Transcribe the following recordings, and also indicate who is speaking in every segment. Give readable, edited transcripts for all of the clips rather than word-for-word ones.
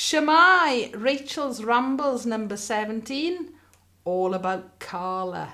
Speaker 1: Shemai, Rachel's Rambles number 17, all about Kala.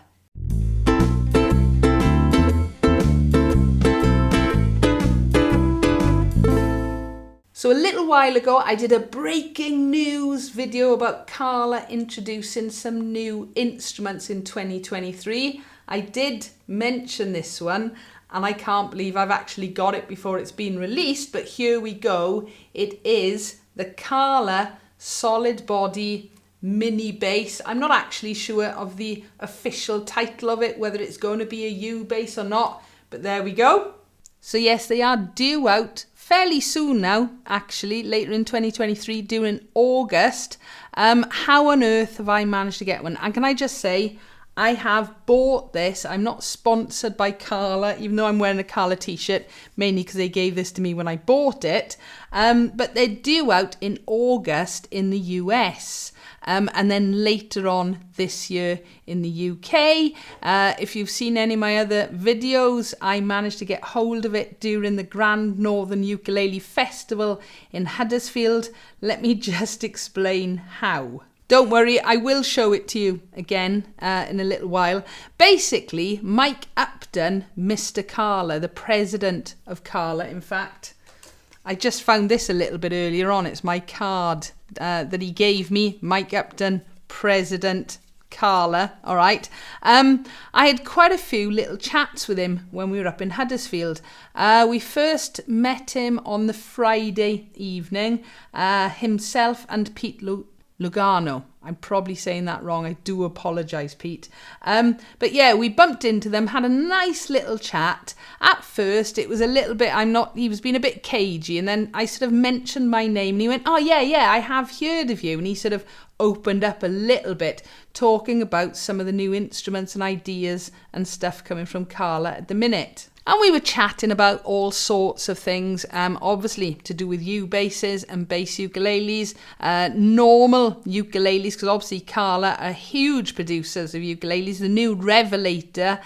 Speaker 1: So a little while ago I did a breaking news video about Kala introducing some new instruments in 2023. I did mention this one and I can't believe I've actually got it before it's been released, but here we go. It is the Kala Solid Body Mini Bass. I'm not actually sure of the official title of it, whether it's going to be a U bass or not, but there we go. So yes, they are due out fairly soon now, actually, later in 2023, during August. How on earth have I managed to get one? And can I just say, I have bought this. I'm not sponsored by Kala, even though I'm wearing a Kala t-shirt, mainly because they gave this to me when I bought it. But they're due out in August in the US. And then later on this year in the UK. If you've seen any of my other videos, I managed to get hold of it during the Grand Northern Ukulele Festival in Huddersfield. Let me just explain how. Don't worry, I will show it to you again in a little while. Basically, Mike Upton, Mr. Kala, the president of Kala, in fact. I just found this a little bit earlier on. It's my card that he gave me, Mike Upton, President Kala, all right. I had quite a few little chats with him when we were up in Huddersfield. We first met him on the Friday evening, himself and Pete Lugano. I'm probably saying that wrong. I do apologise, Pete. But yeah, we bumped into them, had a nice little chat. At first, it was a little bit, he was being a bit cagey. And then I sort of mentioned my name and he went, oh yeah, I have heard of you. And he sort of opened up a little bit, talking about some of the new instruments and ideas and stuff coming from Kala at the minute. And we were chatting about all sorts of things, obviously to do with U-basses and bass ukuleles, normal ukuleles, because obviously Kala are huge producers of ukuleles. The new Revelator,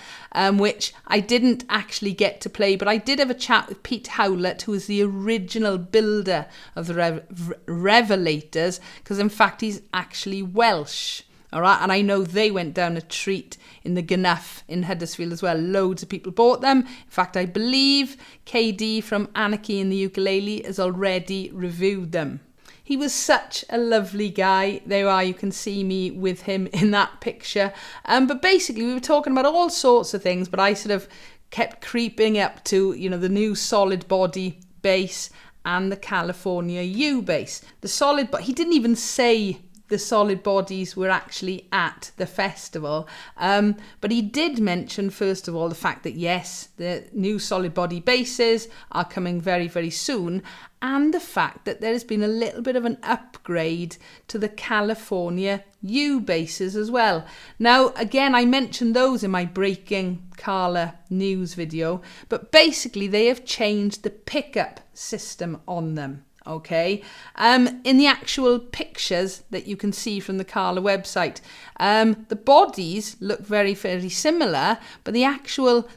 Speaker 1: which I didn't actually get to play, but I did have a chat with Pete Howlett, who was the original builder of the Revelators, because in fact he's actually Welsh. All right, and I know they went down a treat in the Gnuff in Huddersfield as well. Loads of people bought them. In fact, I believe KD from Anarchy in the Ukulele has already reviewed them. He was such a lovely guy. There you are, you can see me with him in that picture. But basically, we were talking about all sorts of things, but I sort of kept creeping up to, the new solid body bass and the California U bass. The solid, but he didn't even say the solid bodies were actually at the festival. But he did mention, first of all, the fact that yes, the new solid body basses are coming very, very soon, and the fact that there has been a little bit of an upgrade to the California U basses as well. Now, again, I mentioned those in my Breaking Kala news video, but basically they have changed the pickup system on them. Okay, in the actual pictures that you can see from the Kala website, the bodies look very, very similar, but the actual,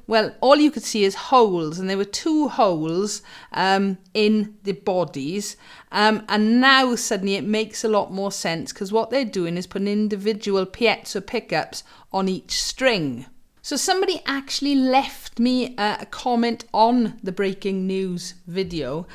Speaker 1: all you could see is holes, and there were 2 holes in the bodies, and now suddenly it makes a lot more sense, because what they're doing is putting individual piezo pickups on each string. So somebody actually left me a comment on the breaking news video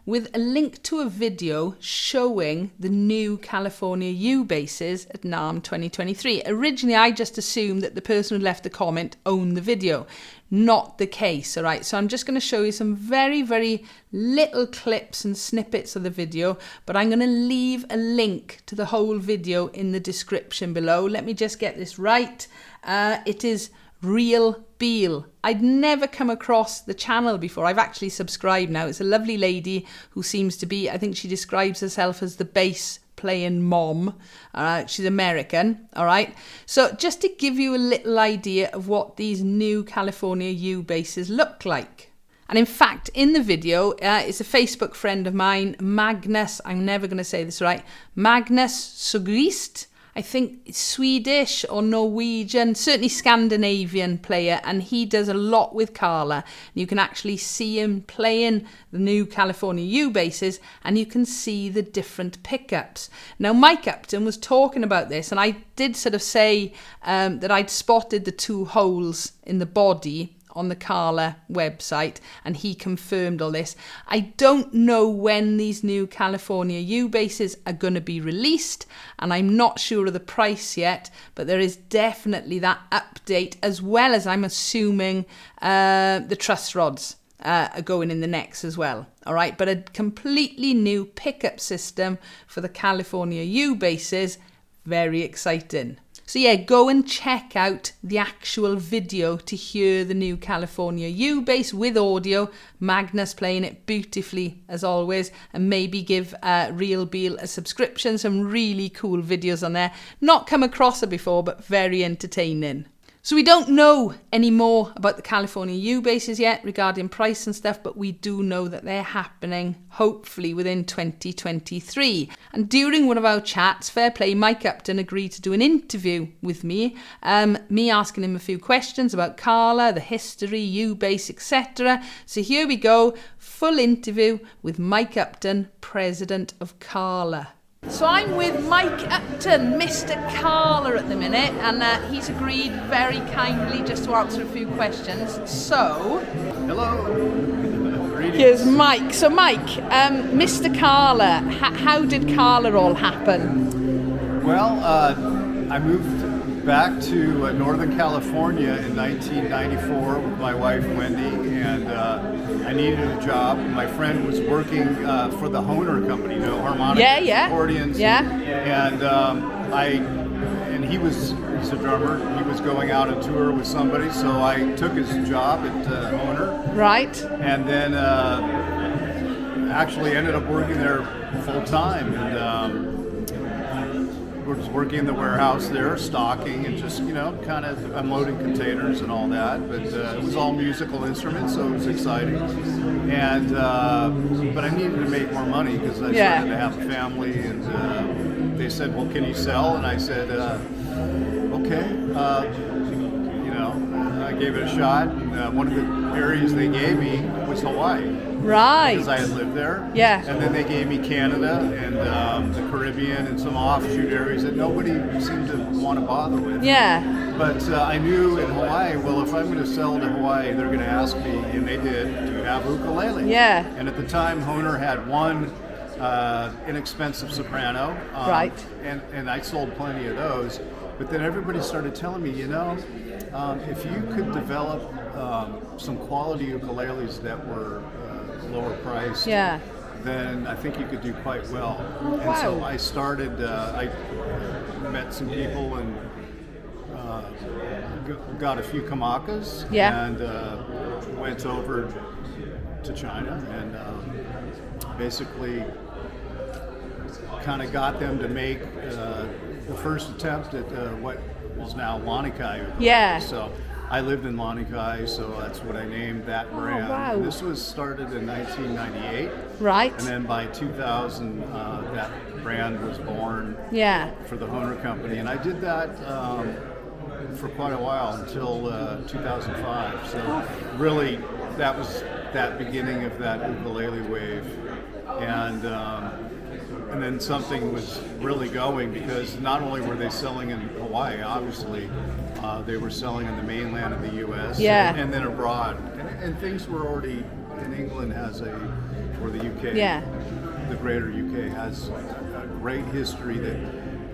Speaker 1: with a link to a video showing the new California U basses at NAMM 2023. Originally, I just assumed that the person who left the comment owned the video. Not the case, all right? So I'm just going to show you some very, very little clips and snippets of the video, but I'm going to leave a link to the whole video in the description below. Let me just get this right. It is Real Beal. I'd never come across the channel before. I've actually subscribed now. It's a lovely lady who seems to be, I think she describes herself as the bass playing mom. She's American, all right? So just to give you a little idea of what these new California U basses look like. And in fact, in the video, it's a Facebook friend of mine, Magnus, I'm never going to say this right, Magnus Sugrist, I think, Swedish or Norwegian, certainly Scandinavian player, and he does a lot with Kala. You can actually see him playing the new California U basses, and you can see the different pickups. Now, Mike Upton was talking about this, and I did sort of say that I'd spotted the 2 holes in the body on the Kala website, and he confirmed all this. I don't know when these new California U basses are going to be released, and I'm not sure of the price yet, but there is definitely that update, as well as I'm assuming the truss rods are going in the necks as well. All right, but a completely new pickup system for the California U basses. Very exciting. So yeah, go and check out the actual video to hear the new California U bass with audio. Magnus playing it beautifully as always, and maybe give Real Beal a subscription. Some really cool videos on there. Not come across it before, but very entertaining. So we don't know any more about the California U basses yet regarding price and stuff, but we do know that they're happening hopefully within 2023. And during one of our chats, fair play, Mike Upton agreed to do an interview with me, me asking him a few questions about Kala, the history, U bass, etc. So here we go, full interview with Mike Upton, president of Kala. So I'm with Mike Upton, Mr. Kala at the minute, and he's agreed very kindly just to answer a few questions. So,
Speaker 2: hello.
Speaker 1: Here's Mike. So Mike, Mr. Kala, how did Kala all happen?
Speaker 2: Well, I moved back to Northern California in 1994 with my wife Wendy, and I needed a job. My friend was working for the Hohner company, harmonic accordions. And he's a drummer. He was going out on tour with somebody, so I took his job at Hohner.
Speaker 1: Right.
Speaker 2: And then actually ended up working there full time, and was working in the warehouse there, stocking and just, kind of unloading containers and all that. But it was all musical instruments, so it was exciting. And but I needed to make more money because I started to have a family. And they said, "Well, can you sell?" And I said, "Okay." I gave it a shot. And, one of the areas they gave me was Hawaii.
Speaker 1: Right.
Speaker 2: Because I had lived there.
Speaker 1: Yeah.
Speaker 2: And then they gave me Canada and the Caribbean and some offshoot areas that nobody seemed to want to bother with.
Speaker 1: Yeah.
Speaker 2: But I knew in Hawaii, well, if I'm going to sell to Hawaii, they're going to ask me, and they did, do you have ukulele?
Speaker 1: Yeah.
Speaker 2: And at the time, Hohner had one inexpensive soprano.
Speaker 1: Right.
Speaker 2: And I sold plenty of those. But then everybody started telling me, if you could develop some quality ukuleles that were lower priced, then I think you could do quite well. And so I started, I met some people and got a few kamakas and went over to China and basically kind of got them to make the first attempt at what is now Lanikai.
Speaker 1: Yeah.
Speaker 2: So I lived in Lanikai, so that's what I named that brand.
Speaker 1: Wow.
Speaker 2: This was started in 1998.
Speaker 1: Right.
Speaker 2: And then by 2000, that brand was born for the Hohner company. And I did that for quite a while until 2005. So really, that was that beginning of that ukulele wave. And then something was really going because not only were they selling in Hawaii, obviously, they were selling in the mainland of the U.S. And then abroad. And things were already, in England or the UK, the greater UK has a great history that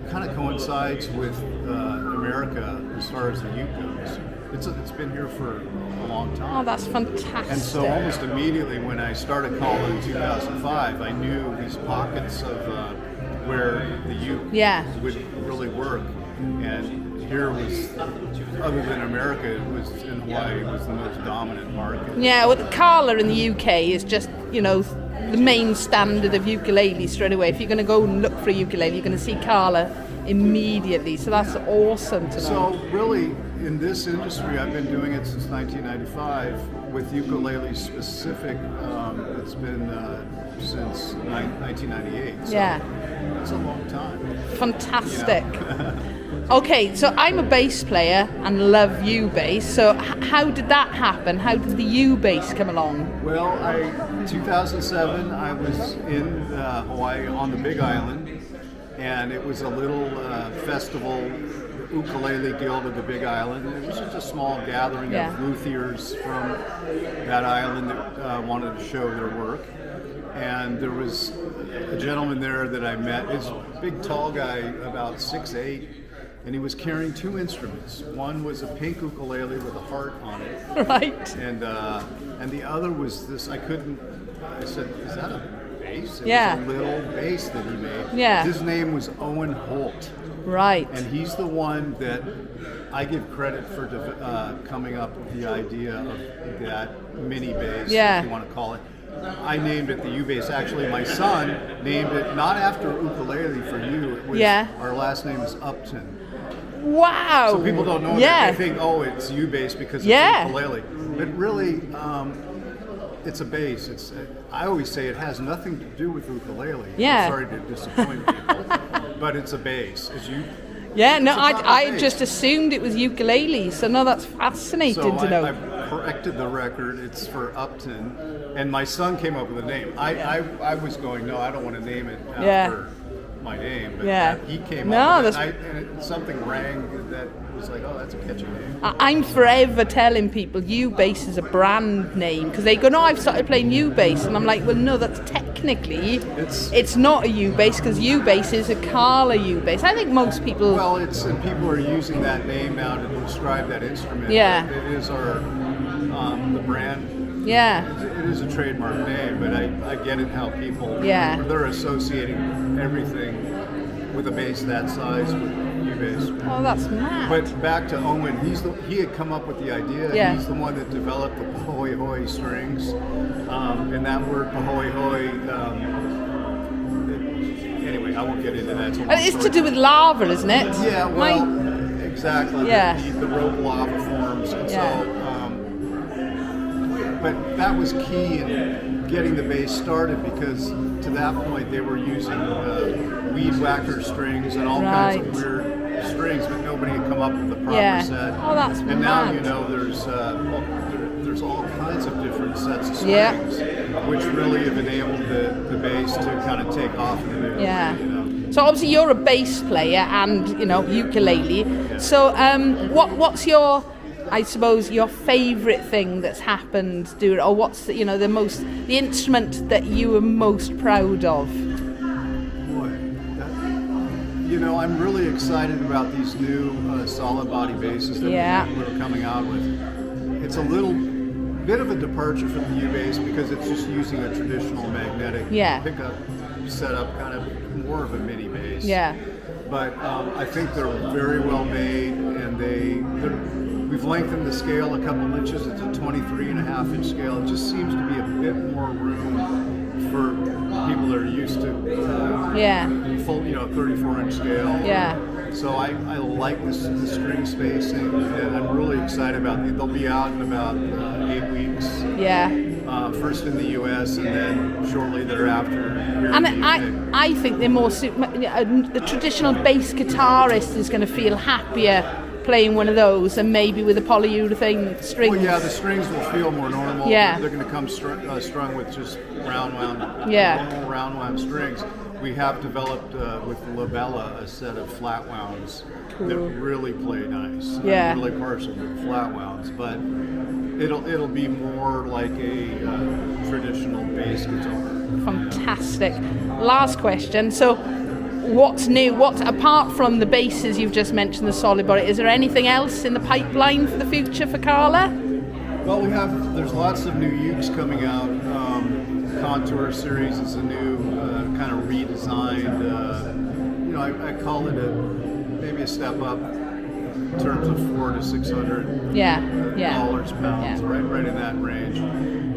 Speaker 2: kind of coincides with America as far as the uke goes. It's been here for a long time.
Speaker 1: Oh, that's fantastic.
Speaker 2: And so almost immediately when I started Kala in 2005, I knew these pockets of where the uke would really work. And here was, other than America, it was in Hawaii, it was the most dominant market.
Speaker 1: Yeah, well, the Kala in the UK is just, the main standard of ukulele straight away. If you're going to go and look for a ukulele, you're going to see Kala immediately. So that's awesome to know.
Speaker 2: So really, in this industry, I've been doing it since 1995. with ukulele specific, it's been since 1998. So it's a long time.
Speaker 1: Fantastic. Okay, so I'm a bass player and love U-bass. So how did that happen? How did the U-bass come along?
Speaker 2: Well, 2007, I was in Hawaii on the Big Island, and it was a little festival, Ukulele Guild of the Big Island. It was just a small gathering of luthiers from that island that wanted to show their work. And there was a gentleman there that I met. He's a big, tall guy, about 6'8", and he was carrying two instruments. One was a pink ukulele with a heart on it.
Speaker 1: Right.
Speaker 2: And the other was this, I said, is that a bass? It was a little bass that he made.
Speaker 1: Yeah.
Speaker 2: His name was Owen Holt.
Speaker 1: Right.
Speaker 2: And he's the one that I give credit for coming up with the idea of that mini bass, if you want to call it. I named it the U-bass. Actually, my son named it not after ukulele for you. It was, our last name is Upton.
Speaker 1: Wow.
Speaker 2: So people don't know that. They think, oh, it's U-bass because it's ukulele. But really, it's a bass. I always say it has nothing to do with ukulele. I'm sorry to disappoint people, but it's a bass. I just assumed it was ukulele. So no, that's fascinating to know. I've corrected the record. It's for Upton, and my son came up with a name. I was going, no, I don't want to name it after my name, but he came up with it, and something rang that was like, oh, that's a catchy name.
Speaker 1: I'm forever telling people U-bass is a brand name, because they go, no, I've started playing U-bass, and I'm like, well, no, that's technically, it's not a U-bass, because U-bass is a Kala U-bass. I think most people...
Speaker 2: Well, and people are using that name now to describe that instrument.
Speaker 1: Yeah.
Speaker 2: It is the brand.
Speaker 1: Yeah.
Speaker 2: It is a trademark name, but I get it how people, they're associating everything with a bass that size with U-bass.
Speaker 1: Oh, that's mad.
Speaker 2: But back to Owen, he had come up with the idea.
Speaker 1: Yeah.
Speaker 2: He's the one that developed the pahoe hoi strings, and that word pahoe hoi. Anyway, I won't get into that.
Speaker 1: It's to do with lava, isn't it?
Speaker 2: Yeah, well, exactly.
Speaker 1: Yeah.
Speaker 2: The rope lava forms, and so. But that was key in getting the bass started, because to that point they were using weed whacker strings and all kinds of weird strings, but nobody had come up with the proper set.
Speaker 1: Oh, that's
Speaker 2: and now there's all kinds of different sets of strings, which really have enabled the bass to kind of take off in the new way,
Speaker 1: So obviously you're a bass player and ukulele. So what's your, I suppose, your favourite thing that's happened or what's the instrument that you are most proud of?
Speaker 2: Boy, I'm really excited about these new solid body basses that we're coming out with. It's a little bit of a departure from the U-bass because it's just using a traditional magnetic pickup setup, kind of more of a mini bass.
Speaker 1: Yeah.
Speaker 2: But I think they're very well made, and we've lengthened the scale a couple inches. It's a 23.5-inch scale. It just seems to be a bit more room for people that are used to full, 34-inch scale.
Speaker 1: Yeah.
Speaker 2: So I like the string spacing, and I'm really excited about it. They'll be out in about 8 weeks.
Speaker 1: Yeah.
Speaker 2: First in the U.S. and then shortly thereafter here
Speaker 1: and
Speaker 2: in the UK.
Speaker 1: I think they're more the traditional bass guitarist is going to feel happier playing one of those and maybe with a polyurethane string.
Speaker 2: Well, the strings will feel more normal.
Speaker 1: Yeah.
Speaker 2: They're going to come strung with just round wound strings. We have developed with Labella a set of flat wounds that really play nice.
Speaker 1: Yeah.
Speaker 2: I'm really partial to flat wounds, but it'll be more like a traditional bass guitar.
Speaker 1: Fantastic. Last question. So, what's new? What apart from the basses you've just mentioned, the solid body, is there anything else in the pipeline for the future for Kala?
Speaker 2: Well, there's lots of new ukes coming out. Contour series is a new kind of redesigned. I call it maybe a step up in terms of $400 to $600 pounds, right in that range.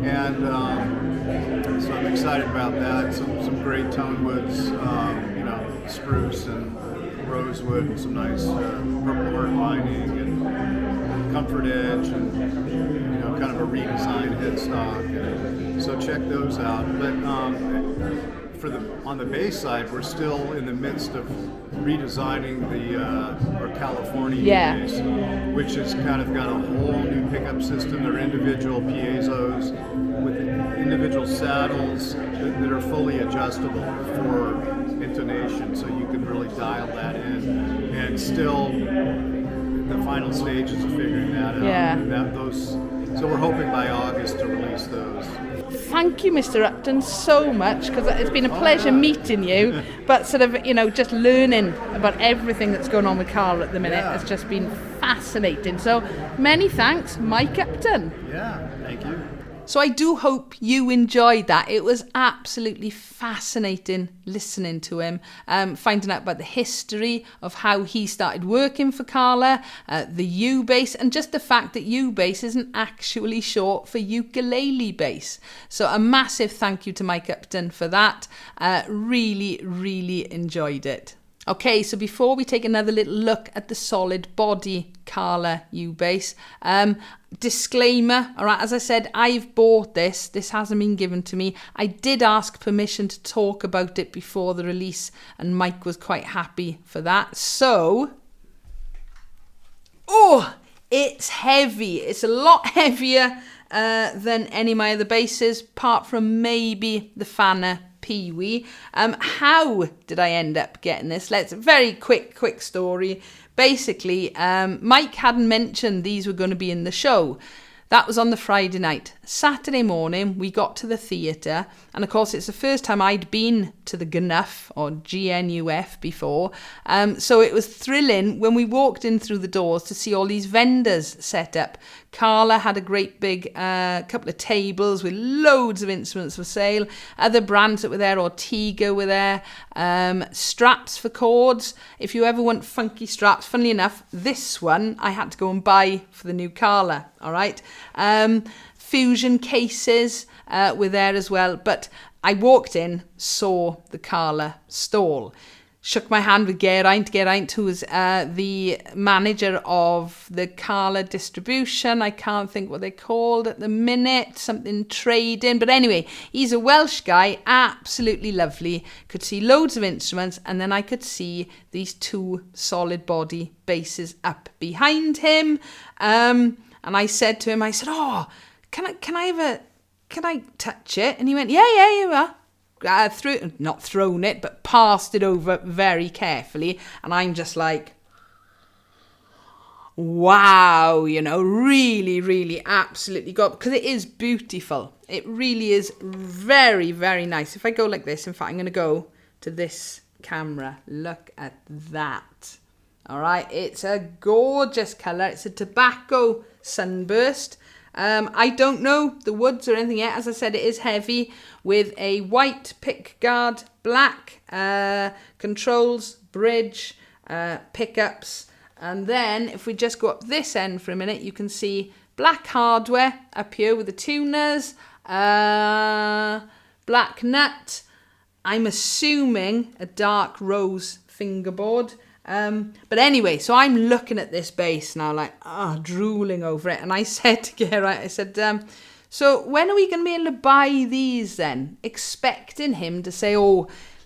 Speaker 2: And so I'm excited about that. Some great tone woods, spruce and rosewood, and some nice purple heart binding, and Comfort Edge and kind of a redesigned headstock. So check those out. But on the bass side, we're still in the midst of redesigning our California bass, which has kind of got a whole new pickup system. They're individual piezos with individual saddles that are fully adjustable for intonation, so you can really dial that in. And still, the final stages of figuring that out. So we're hoping by August to release those.
Speaker 1: Thank you, Mr. Upton, so much, because it's been a pleasure meeting you, but sort of, just learning about everything that's going on with Kala at the minute has just been fascinating. So many thanks, Mike Upton.
Speaker 2: Yeah, thank you.
Speaker 1: So I do hope you enjoyed that. It was absolutely fascinating listening to him, finding out about the history of how he started working for Kala, the U-bass, and just the fact that U-bass isn't actually short for ukulele bass. So a massive thank you to Mike Upton for that. Really, really enjoyed it. Okay, so before we take another little look at the solid body Kala U-bass, disclaimer, all right, as I said, I've bought this. This hasn't been given to me. I did ask permission to talk about it before the release, and Mike was quite happy for that. So, it's heavy. It's a lot heavier than any of my other basses, apart from maybe the Fanner Pee-wee. How did I end up getting this? Very quick story. Basically, Mike hadn't mentioned these were going to be in the show. That was on the Friday night. Saturday morning, we got to the theatre, and of course, it's the first time I'd been to the GNUF, or GNUF, before. So it was thrilling when we walked in through the doors to see all these vendors set up. Kala had a great big couple of tables with loads of instruments for sale. Other brands that were there, Ortega were there. Straps for chords. If you ever want funky straps, funnily enough, this one I had to go and buy for the new Kala. All right. Fusion cases were there as well. But I walked in, saw the Kala stall. Shook my hand with Geraint, who was the manager of the Kala distribution. I can't think what they're called at the minute, something trading. But anyway, he's a Welsh guy, absolutely lovely. Could see loads of instruments, and then I could see these two solid body basses up behind him. And I said to him, can I touch it? And he went, yeah, you are. Not thrown it, but passed it over very carefully. And I'm just like, wow, really, really, absolutely because it is beautiful. It really is very, very nice. If I go like this, in fact, I'm going to go to this camera. Look at that. All right. It's a gorgeous colour. It's a tobacco sunburst. I don't know the woods or anything yet. As I said, it is heavy with a white pick guard, black controls, bridge, pickups. And then if we just go up this end for a minute, you can see black hardware up here with the tuners, black nut. I'm assuming a dark rose fingerboard. But anyway, so I'm looking at this bass now, like, drooling over it. And I said to Geraint, so when are we going to be able to buy these then? Expecting him to say,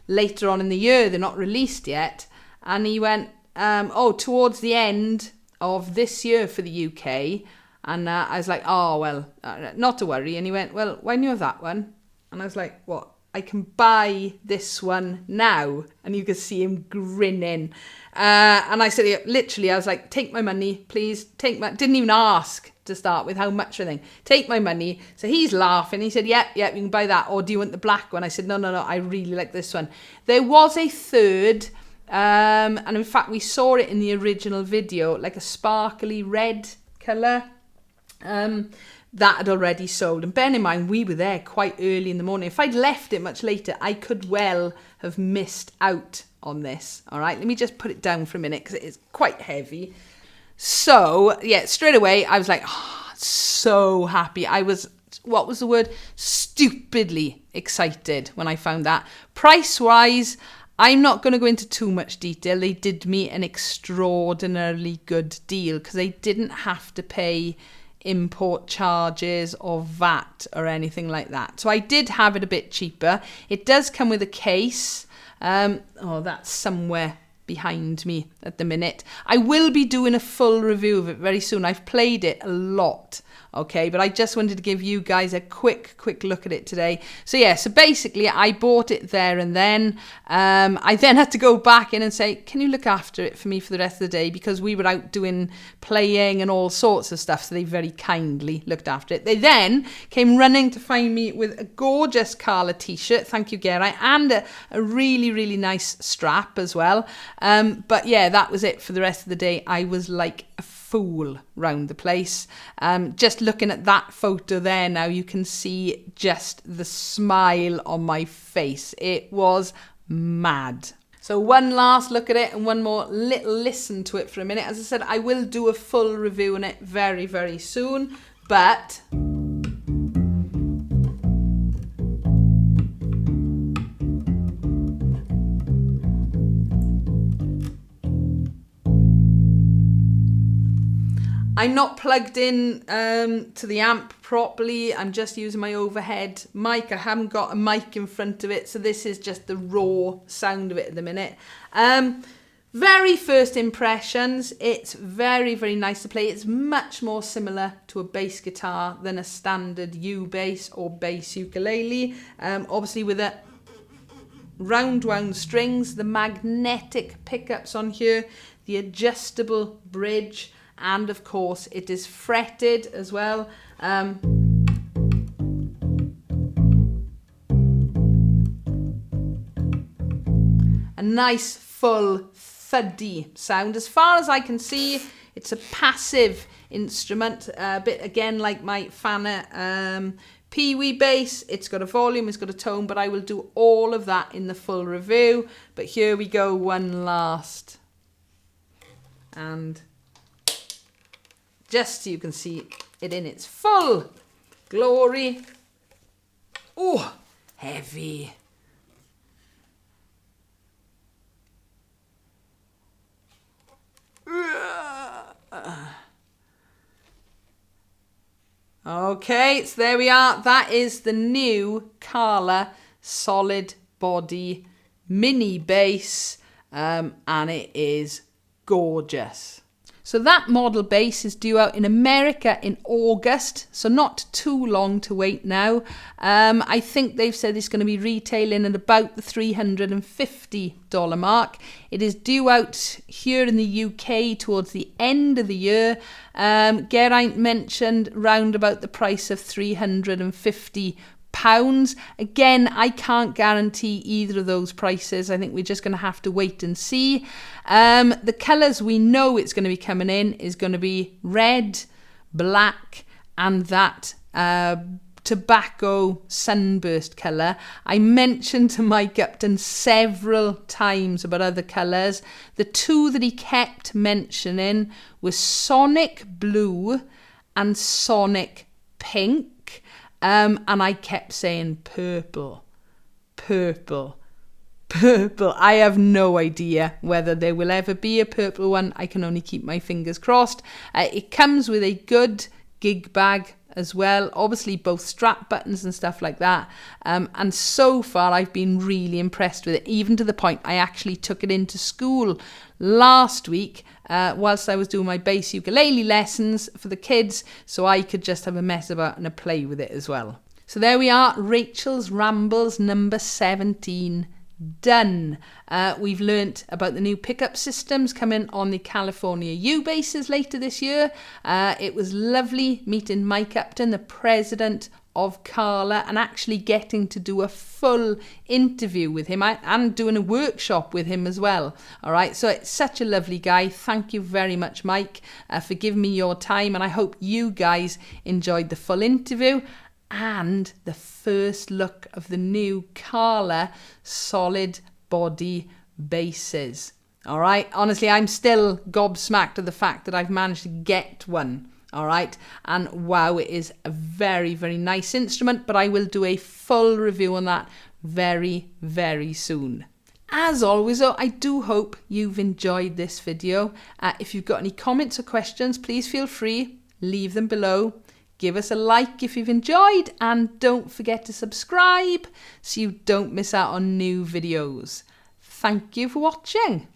Speaker 1: later on in the year, they're not released yet. And he went, towards the end of this year for the UK. And I was like, not to worry. And he went, well, when you have that one? And I was like, what? I can buy this one now. And you could see him grinning. And I said, literally, I was like, take my money, please. Didn't even ask to start with how much or anything. Take my money. So he's laughing. He said, yeah, you can buy that. Or do you want the black one? I said, no, I really like this one. There was a third. And in fact, we saw it in the original video, like a sparkly red colour. That had already sold. And bear in mind, we were there quite early in the morning. If I'd left it much later, I could well have missed out on this. All right, let me just put it down for a minute because it is quite heavy. So, yeah, straight away, I was like, so happy. I was, what was the word? Stupidly excited when I found that. Price-wise, I'm not going to go into too much detail. They did me an extraordinarily good deal because they didn't have to pay import charges or VAT or anything like that. So I did have it a bit cheaper. It does come with a case. Oh, that's somewhere behind me at the minute. I will be doing a full review of it very soon. I've played it a lot. Okay, but I just wanted to give you guys a quick look at it today. So yeah, so basically I bought it there and then. I then had to go back in and say, can you look after it for me for the rest of the day? Because we were out doing playing and all sorts of stuff. So they very kindly looked after it. They then came running to find me with a gorgeous Kala t-shirt. Thank you, Gerai. And a really nice strap as well. But yeah, that was it for the rest of the day. I was like a fool round the place. Just looking at that photo there now, you can see just the smile on my face. It was mad. So one last look at it and one more little listen to it for a minute. As I said, I will do a full review on it very soon, but I'm not plugged in to the amp properly. I'm just using my overhead mic. I haven't got a mic in front of it, so this is just the raw sound of it at the minute. Very first impressions, it's very nice to play. It's much more similar to a bass guitar than a standard U bass or bass ukulele. Obviously with a round wound strings, the magnetic pickups on here, the adjustable bridge, and of course it is fretted as well. A nice full thuddy sound. As far as I can see, it's a passive instrument, a bit again like my Fana Pee-wee bass. It's got a volume, it's got a tone, but I will do all of that in the full review. But here we go, one last. And just so you can see it in its full glory. Oh, heavy. Okay, so there we are. That is the new Kala solid body mini bass, and it is gorgeous. So that model bass is due out in America in August, so not too long to wait now. I think they've said it's going to be retailing at about the $350 mark. It is due out here in the UK towards the end of the year. Geraint mentioned round about the price of £350. Again, I can't guarantee either of those prices. I think we're just going to have to wait and see. The colours we know it's going to be coming in is going to be red, black, and that tobacco sunburst colour. I mentioned to Mike Upton several times about other colours. The two that he kept mentioning were Sonic Blue and Sonic Pink. And I kept saying purple. I have no idea whether there will ever be a purple one. I can only keep my fingers crossed. It comes with a good gig bag as well. Obviously both strap buttons and stuff like that. And so far I've been really impressed with it, even to the point I actually took it into school last week whilst I was doing my bass ukulele lessons for the kids, so I could just have a mess about and a play with it as well. So there we are, Rachel's Rambles number 17 done. We've learnt about the new pickup systems coming on the California U bases later this year. It was lovely meeting Mike Upton, the president of Kala, and actually getting to do a full interview with him and doing a workshop with him as well. All right, so it's such a lovely guy. Thank you very much, Mike, for giving me your time, and I hope you guys enjoyed the full interview and the first look of the new Kala solid body basses. All right, honestly, I'm still gobsmacked at the fact that I've managed to get one. All right, and wow, it is a very nice instrument, but I will do a full review on that very soon. As always though, I do hope you've enjoyed this video. If you've got any comments or questions, please feel free, leave them below. Give us a like if you've enjoyed, and don't forget to subscribe so you don't miss out on new videos. Thank you for watching.